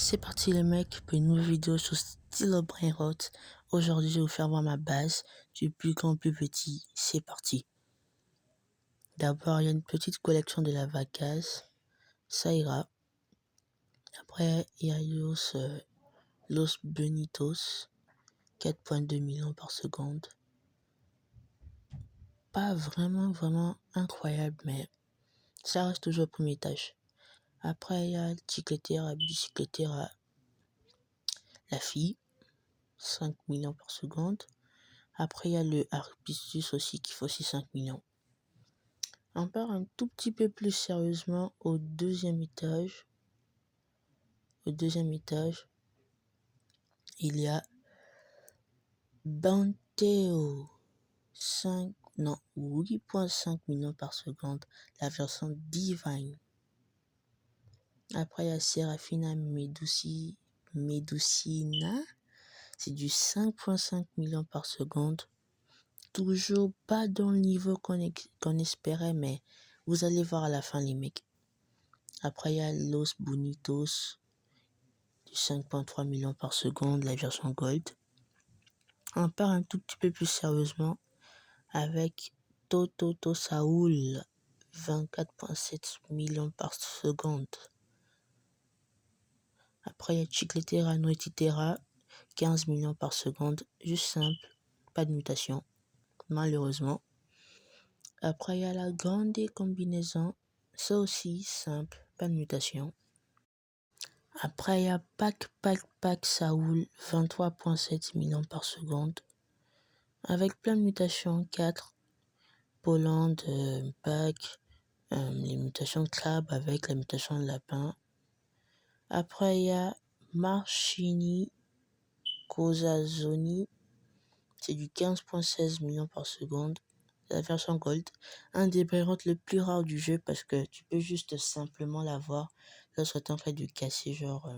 C'est parti les mecs pour une nouvelle vidéo sur Stylo Brainrot. Aujourd'hui je vais vous faire voir ma base du plus grand au plus petit. C'est parti. D'abord il y a une petite collection de la Vacaz. Ça ira. Après il y a Los Bonitos. 4.2 millions par seconde. Pas vraiment incroyable, mais ça reste toujours au premier étage. Après il y a Chicletera, Bicicletera, la fille. 5 millions par seconde. Après, il y a le Harpistus aussi qui fait aussi 5 millions. On part un tout petit peu plus sérieusement au deuxième étage. Au deuxième étage, il y a Banteo. 8.5 millions par seconde. La version Divine. Après, il y a Serafina Meducina. C'est du 5.5 millions par seconde. Toujours pas dans le niveau qu'on espérait, mais vous allez voir à la fin les mecs. Après il y a Los Bonitos du 5.3 millions par seconde, la version Gold. On part un tout petit peu plus sérieusement avec Tototo Saoul, 24.7 millions par seconde. Après il y a Chicletera Noititera, 15 millions par seconde, juste simple, pas de mutation, malheureusement. Après, il y a la grande combinaison. Ça aussi, simple, pas de mutation. Après, il y a Pack Saoul, 23.7 millions par seconde. Avec plein de mutations, 4. Poland, Pack, les mutations Crab avec la mutation de lapin. Après, il y a Marchini Cosazoni. C'est du 15.16 millions par seconde. La version Gold, un des Brainrot le plus rare du jeu parce que tu peux juste simplement l'avoir lorsque tu es en train de casser genre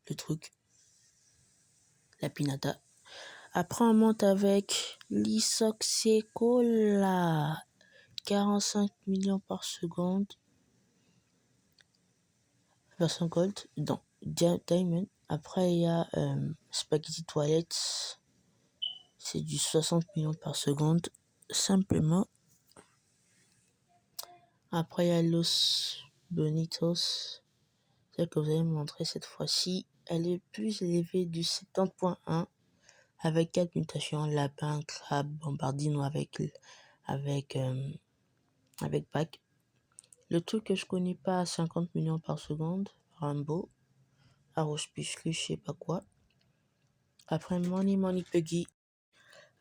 le truc, la pinata. Après on monte avec l'Isoxecola, 45 millions par seconde. Version Gold, dans Diamond. Après il y a Spaghetti Toilette, c'est du 60 millions par seconde, simplement. Après, il y a Los Bonitos. Celle que vous allez me montrer cette fois-ci, elle est plus élevée du 70.1 avec 4 mutations, lapin, crabe, bombardino avec Pack. Le truc que je connais pas à 50 millions par seconde, Rambo, Arroche-Pichelu, je sais pas quoi. Après, Money Puggy,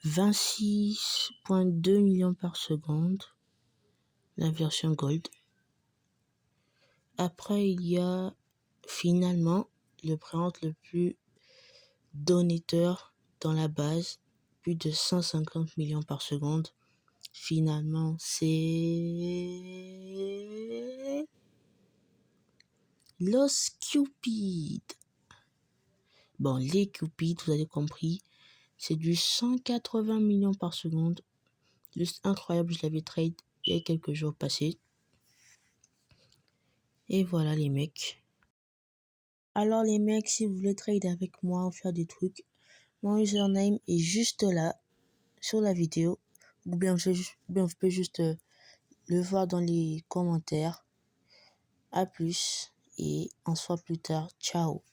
26.2 millions par seconde, la version Gold. Après, il y a finalement le Brainrot le plus donateur dans la base, plus de 150 millions par seconde. Finalement, c'est Los Cupid. Bon, les Cupid, vous avez compris, c'est du 180 millions par seconde. Juste incroyable, je l'avais trade il y a quelques jours passés. Et voilà les mecs. Alors les mecs, si vous voulez trade avec moi ou faire des trucs, mon username est juste là, sur la vidéo. Ou bien vous pouvez juste le voir dans les commentaires. À plus et on se voit plus tard. Ciao.